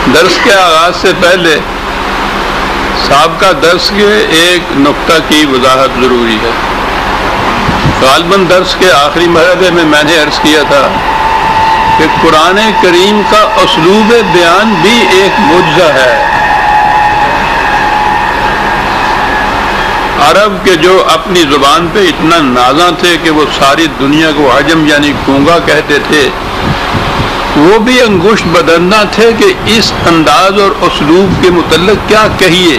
درس کے آغاز سے پہلے سابقہ درس کے ایک نقطہ کی وضاحت ضروری ہے۔ غالباً درس کے آخری مرحلے میں نے عرض کیا تھا کہ قرآن کریم کا اسلوب بیان بھی ایک معجزہ ہے۔ عرب کے جو اپنی زبان پہ اتنا نازاں تھے کہ وہ ساری دنیا کو عجم یعنی گونگا کہتے تھے، وہ بھی انگشت بدندہ تھے کہ اس انداز اور اسلوب کے متعلق کیا کہیے،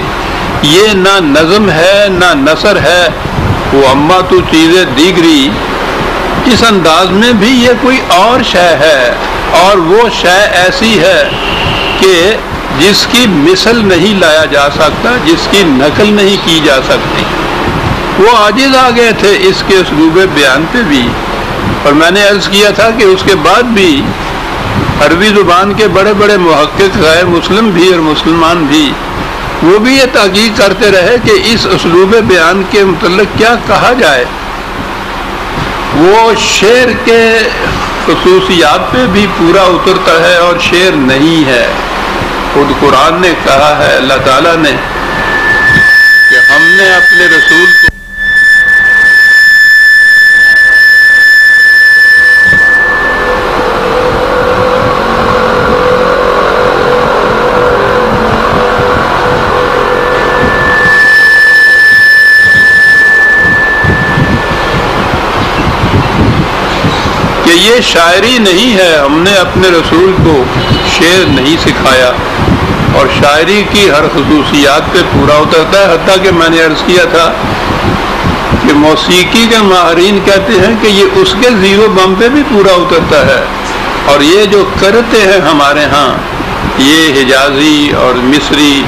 یہ نہ نظم ہے نہ نثر ہے، وہ اما تو چیزیں دیگری، اس انداز میں بھی یہ کوئی اور شے ہے، اور وہ شے ایسی ہے کہ جس کی مثل نہیں لایا جا سکتا، جس کی نقل نہیں کی جا سکتی۔ وہ عاجز آ گئے تھے اس کے اسلوب بیان پہ بھی، اور میں نے عرض کیا تھا کہ اس کے بعد بھی عربی زبان کے بڑے بڑے محقق غیر مسلم بھی اور مسلمان بھی، وہ بھی یہ تحقیق کرتے رہے کہ اس اسلوب بیان کے متعلق کیا کہا جائے۔ وہ شعر کے خصوصیات پہ بھی پورا اترتا ہے اور شعر نہیں ہے۔ خود قرآن نے کہا ہے، اللہ تعالیٰ نے، کہ ہم نے اپنے رسول کو کہ یہ شاعری نہیں ہے، ہم نے اپنے رسول کو شعر نہیں سکھایا، اور شاعری کی ہر خصوصیات پہ پورا اترتا ہے۔ حتیٰ کہ میں نے عرض کیا تھا کہ موسیقی کے ماہرین کہتے ہیں کہ یہ اس کے زیرو بم پہ بھی پورا اترتا ہے، اور یہ جو کرتے ہیں ہمارے ہاں یہ حجازی اور مصری،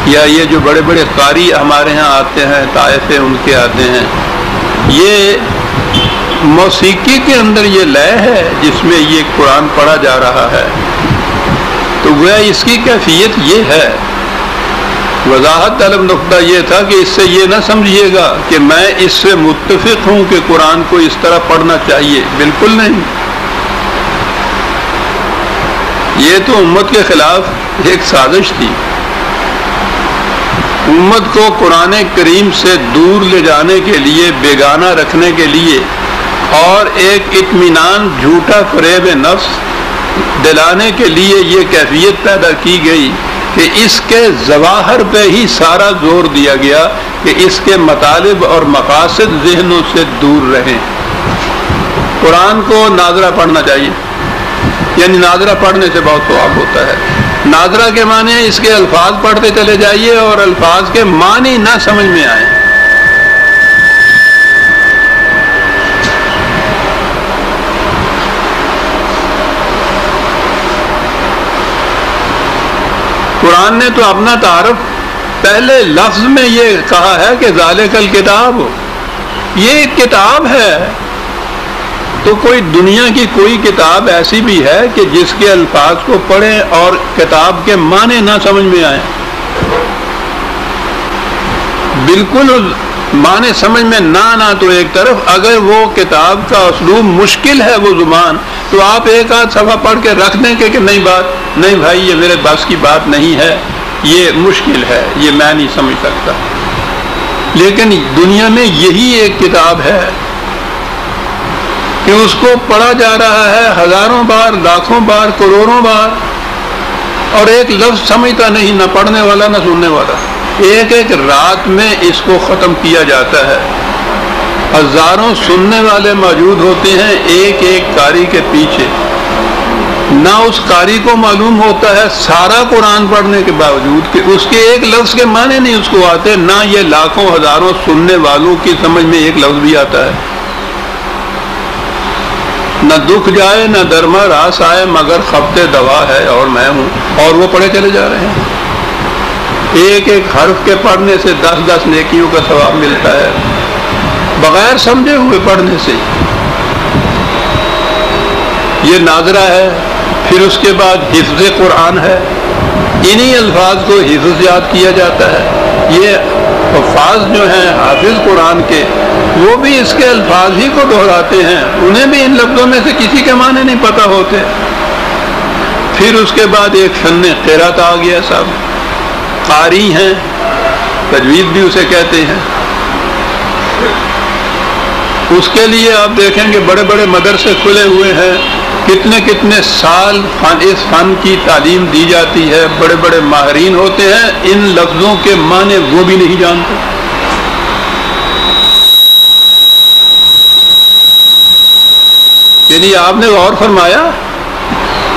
یا یہ جو بڑے بڑے قاری ہمارے ہاں آتے ہیں، طائفے ان کے آتے ہیں، یہ موسیقی کے اندر یہ لے ہے جس میں یہ قرآن پڑھا جا رہا ہے۔ تو گویا اس کی کیفیت یہ ہے۔ وضاحت طلب نقطہ یہ تھا کہ اس سے یہ نہ سمجھیے گا کہ میں اس سے متفق ہوں کہ قرآن کو اس طرح پڑھنا چاہیے، بالکل نہیں۔ یہ تو امت کے خلاف ایک سازش تھی، امت کو قرآن کریم سے دور لے جانے کے لیے، بیگانہ رکھنے کے لیے، اور ایک اطمینان جھوٹا فریب نفس دلانے کے لیے یہ کیفیت پیدا کی گئی کہ اس کے ظواہر پہ ہی سارا زور دیا گیا کہ اس کے مطالب اور مقاصد ذہنوں سے دور رہیں۔ قرآن کو ناظرہ پڑھنا چاہیے، یعنی ناظرہ پڑھنے سے بہت ثواب ہوتا ہے۔ ناظرہ کے معنی ہے اس کے الفاظ پڑھتے چلے جائیے اور الفاظ کے معنی نہ سمجھ میں آئیں۔ قرآن نے تو اپنا تعارف پہلے لفظ میں یہ کہا ہے کہ ذالک الکتاب، یہ ایک کتاب ہے۔ تو کوئی دنیا کی کوئی کتاب ایسی بھی ہے کہ جس کے الفاظ کو پڑھیں اور کتاب کے معنی نہ سمجھ میں آئیں؟ بالکل معنی سمجھ میں نہ آنا تو ایک طرف، اگر وہ کتاب کا اسلوب مشکل ہے، وہ زبان، تو آپ ایک آدھ صفحہ پڑھ کے رکھ دیں کہ نہیں بھائی یہ میرے بس کی بات نہیں ہے، یہ مشکل ہے، یہ میں نہیں سمجھ سکتا۔ لیکن دنیا میں یہی ایک کتاب ہے کہ اس کو پڑھا جا رہا ہے ہزاروں بار، لاکھوں بار، کروڑوں بار، اور ایک لفظ سمجھتا نہیں، نہ پڑھنے والا نہ سننے والا۔ ایک ایک رات میں اس کو ختم کیا جاتا ہے، ہزاروں سننے والے موجود ہوتے ہیں ایک ایک قاری کے پیچھے، نہ اس قاری کو معلوم ہوتا ہے سارا قرآن پڑھنے کے باوجود کہ اس کے ایک لفظ کے معنی نہیں اس کو آتے، نہ یہ لاکھوں ہزاروں سننے والوں کی سمجھ میں ایک لفظ بھی آتا ہے۔ نہ دکھ جائے نہ درما راس آئے مگر خبتے دوا ہے اور میں ہوں، اور وہ پڑھے چلے جا رہے ہیں۔ ایک ایک حرف کے پڑھنے سے 10 نیکیوں کا ثواب ملتا ہے، بغیر سمجھے ہوئے پڑھنے سے۔ یہ ناظرہ ہے، پھر اس کے بعد حفظ قرآن ہے، انہی الفاظ کو حفظ یاد کیا جاتا ہے۔ یہ حفاظ جو ہیں حافظ قرآن کے، وہ بھی اس کے الفاظ ہی کو دہراتے ہیں، انہیں بھی ان لفظوں میں سے کسی کے معنی نہیں پتہ ہوتے۔ پھر اس کے بعد ایک فن قرات آ گیا صاحب، قاری ہیں، تجوید بھی اسے کہتے ہیں. اس کے لیے آپ دیکھیں کہ بڑے بڑے مدرسے کھلے ہوئے ہیں، کتنے کتنے سال اس فن کی تعلیم دی جاتی ہے، بڑے بڑے ماہرین ہوتے ہیں، ان لفظوں کے معنی وہ بھی نہیں جانتے. یعنی آپ نے غور فرمایا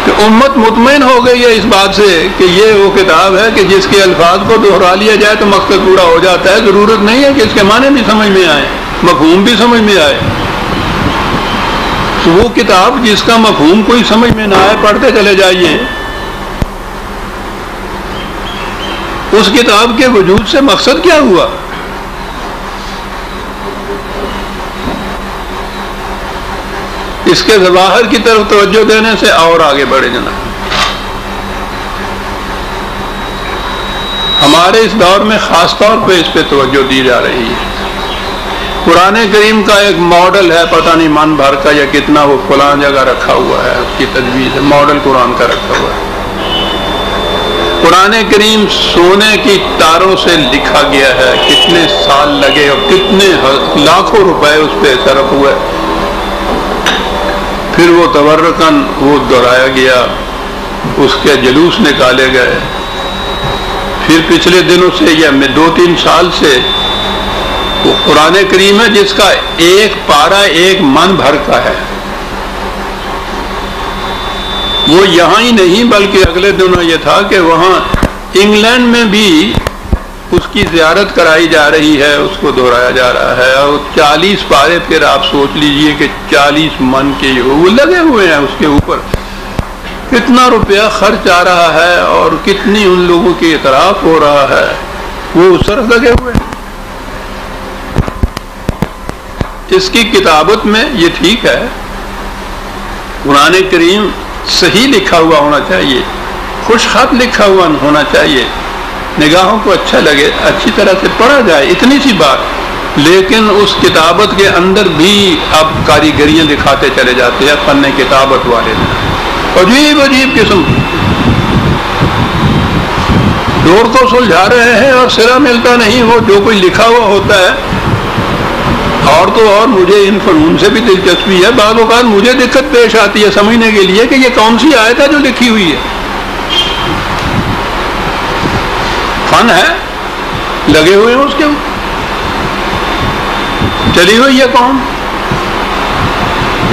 کہ امت مطمئن ہو گئی ہے اس بات سے کہ یہ وہ کتاب ہے کہ جس کے الفاظ کو دہرا لیا جائے تو مقصد پورا ہو جاتا ہے. ضرورت نہیں ہے کہ اس کے معنی بھی سمجھ میں آئے، مفہوم بھی سمجھ میں آئے. وہ کتاب جس کا مفہوم کوئی سمجھ میں نہ آئے، پڑھتے چلے جائیے. اس کتاب کے وجود سے مقصد کیا ہوا؟ اس کے ظواہر کی طرف توجہ دینے سے اور آگے بڑھے جناب. ہمارے اس دور میں خاص طور پہ اس پہ توجہ دی جا رہی ہے. قرآن کریم کا ایک ماڈل ہے، پتہ نہیں من بھر کا یا کتنا، وہ فلاں جگہ رکھا ہوا ہے، اس کی تجویز ہے، ماڈل قرآن کا رکھا ہوا ہے. قرآن کریم سونے کی تاروں سے لکھا گیا ہے، کتنے سال لگے اور کتنے لاکھوں روپے اس پہ صرف ہوئے. پھر وہ تورکن وہ دہرایا گیا، اس کے جلوس نکالے گئے. پھر پچھلے دنوں سے یا 2-3 سال سے وہ قرآن کریم ہے جس کا ایک پارہ ایک من بھر کا ہے. وہ یہاں ہی نہیں بلکہ اگلے دنوں یہ تھا کہ وہاں انگلینڈ میں بھی اس کی زیارت کرائی جا رہی ہے، اس کو دہرایا جا رہا ہے. اور 40 پارے پھر آپ سوچ لیجئے کہ 40 من کے وہ لگے ہوئے ہیں اس کے اوپر. کتنا روپیہ خرچ آ رہا ہے اور کتنی ان لوگوں کی اعتراف ہو رہا ہے، وہ اس طرف لگے ہوئے ہیں. اس کی کتابت میں یہ ٹھیک ہے، قرآن کریم صحیح لکھا ہوا ہونا چاہیے، خوش خط لکھا ہوا ہونا چاہیے، نگاہوں کو اچھا لگے، اچھی طرح سے پڑھا جائے، اتنی سی بات. لیکن اس کتابت کے اندر بھی اب کاریگریاں دکھاتے چلے جاتے ہیں فن کتابت والے، عجیب عجیب قسم. ڈور کو سلجھا رہے ہیں اور سرا ملتا نہیں. وہ جو کوئی لکھا ہوا ہوتا ہے، اور تو اور مجھے ان فنون سے بھی دلچسپی ہے، بعض اوقات مجھے دقت پیش آتی ہے سمجھنے کے لیے کہ یہ کون سی آیت ہے جو لکھی ہوئی ہے. فن ہے، لگے ہوئے ہیں اس کے، چلی ہوئی ہے قوم.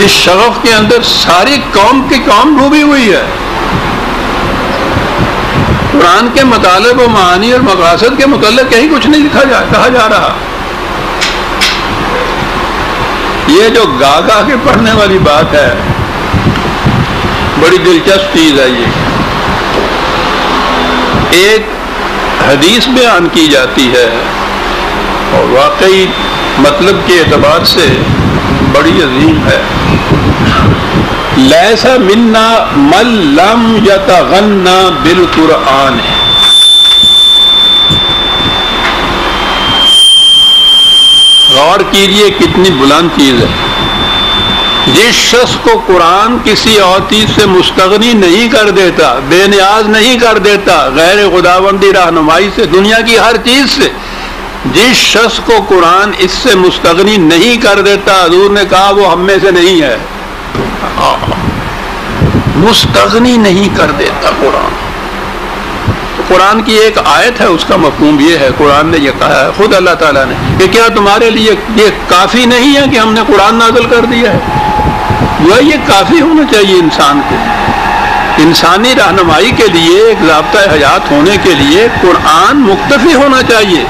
اس شغف کے اندر ساری قوم کی قوم ڈوبی ہوئی ہے. قرآن کے مطالب و معانی اور مقاصد کے متعلق کہیں کچھ نہیں کہا جا رہا. یہ جو گا گا کے پڑھنے والی بات ہے، بڑی دلچسپ چیز ہے. یہ ایک حدیث بیان کی جاتی ہے اور واقعی مطلب کے اعتبار سے بڑی عظیم ہے. لیس منا من لم یتغنى بالقرآن. غور کیجئے کتنی بلند چیز ہے. جس شخص کو قرآن کسی اور چیز سے مستغنی نہیں کر دیتا، بے نیاز نہیں کر دیتا، غیر خداوندی رہنمائی سے، دنیا کی ہر چیز سے، جس شخص کو قرآن اس سے مستغنی نہیں کر دیتا، حضور نے کہا وہ ہم میں سے نہیں ہے. مستغنی نہیں کر دیتا قرآن. قرآن کی ایک آیت ہے، اس کا مفہوم یہ ہے، قرآن نے یہ کہا ہے خود اللہ تعالیٰ نے کہ کیا تمہارے لیے یہ کافی نہیں ہے کہ ہم نے قرآن نازل کر دیا ہے. یہ کافی ہونا چاہیے انسان کو. انسانی رہنمائی کے لیے، ایک ضابطۂ حیات ہونے کے لیے قرآن مکتفی ہونا چاہیے،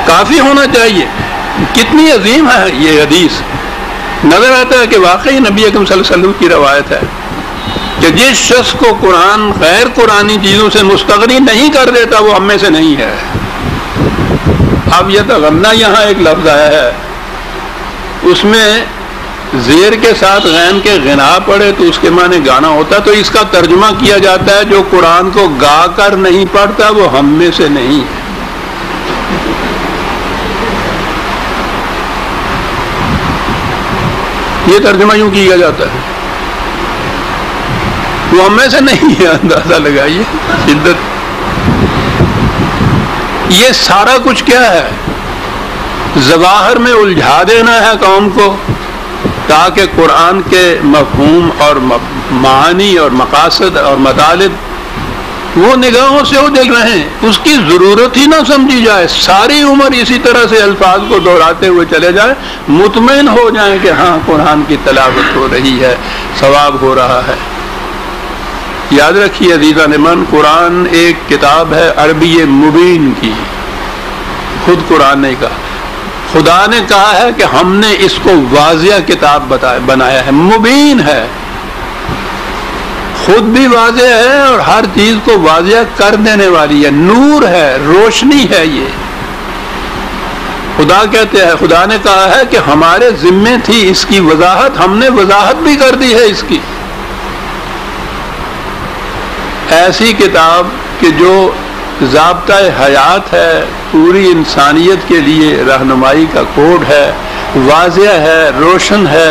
کافی ہونا چاہیے. کتنی عظیم ہے یہ حدیث. نظر آتا ہے کہ واقعی نبی اکرم صلی اللہ علیہ وسلم کی روایت ہے کہ جس شخص کو قرآن غیر قرآنی چیزوں سے مستغنی نہیں کر دیتا وہ ہم میں سے نہیں ہے. اب یہ تغنا یہاں ایک لفظ آیا ہے، اس میں زیر کے ساتھ غین کے غنا پڑے تو اس کے معنی گانا ہوتا، تو اس کا ترجمہ کیا جاتا ہے جو قرآن کو گا کر نہیں پڑھتا وہ ہم میں سے نہیں ہے. یہ ترجمہ یوں کیا جاتا ہے. وہ ہم میں سے نہیں ہے، اندازہ لگائیے شدت۔ یہ سارا کچھ کیا ہے؟ ظواہر میں الجھا دینا ہے قوم کو تاکہ قرآن کے مفہوم اور معانی اور مقاصد اور مطالب وہ نگاہوں سے اجل رہیں، اس کی ضرورت ہی نہ سمجھی جائے، ساری عمر اسی طرح سے الفاظ کو دہراتے ہوئے چلے جائیں، مطمئن ہو جائیں کہ ہاں قرآن کی تلاوت ہو رہی ہے، ثواب ہو رہا ہے۔ یاد رکھیے عزیزان من، قرآن ایک کتاب ہے عربی مبین کی، خود قرآن نے کہا، خدا نے کہا ہے کہ ہم نے اس کو واضح کتاب بنایا ہے، مبین ہے، خود بھی واضح ہے اور ہر چیز کو واضح کر دینے والی ہے، نور ہے، روشنی ہے۔ یہ خدا کہتے ہیں، خدا نے کہا ہے کہ ہمارے ذمے تھی اس کی وضاحت، ہم نے وضاحت بھی کر دی ہے اس کی۔ ایسی کتاب کہ جو ضابطۂ حیات ہے، پوری انسانیت کے لیے رہنمائی کا کوڈ ہے، واضح ہے، روشن ہے،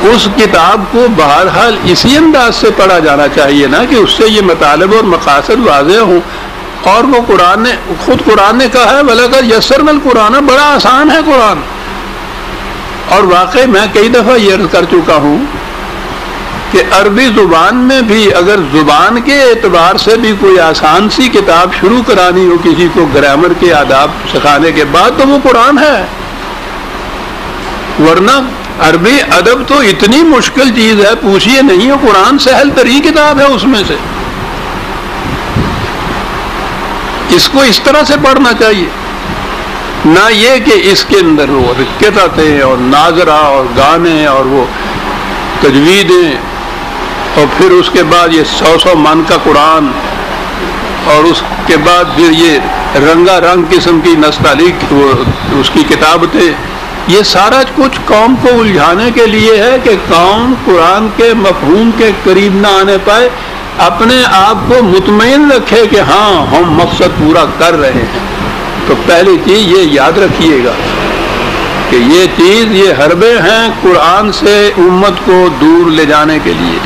اس کتاب کو بہرحال اسی انداز سے پڑھا جانا چاہیے نا کہ اس سے یہ مطالب اور مقاصد واضح ہوں۔ اور وہ خود قرآن نے کہا ہے وَلَقَدْ يَسَّرْنَا الْقُرْآنَ، بڑا آسان ہے قرآن۔ اور واقعی میں کئی دفعہ یہ عرض کر چکا ہوں کہ عربی زبان میں بھی اگر زبان کے اعتبار سے بھی کوئی آسان سی کتاب شروع کرانی ہو کسی کو گرامر کے آداب سکھانے کے بعد تو وہ قرآن ہے، ورنہ عربی ادب تو اتنی مشکل چیز ہے پوچھئے نہیں، قرآن سہل ترین کتاب ہے اس میں سے۔ اس کو اس طرح سے پڑھنا چاہیے، نہ یہ کہ اس کے اندر وہ رکعتیں اور ناظرہ اور گانے اور وہ تجویدیں اور پھر اس کے بعد یہ 100 من کا قرآن اور اس کے بعد پھر یہ رنگا رنگ قسم کی نستعلیق اس کی کتابتیں، یہ سارا کچھ قوم کو الجھانے کے لیے ہے کہ قوم قرآن کے مفہوم کے قریب نہ آنے پائے، اپنے آپ کو مطمئن رکھے کہ ہاں ہم مقصد پورا کر رہے ہیں۔ تو پہلی چیز یہ یاد رکھیے گا کہ یہ چیز، یہ حربے ہیں قرآن سے امت کو دور لے جانے کے لیے۔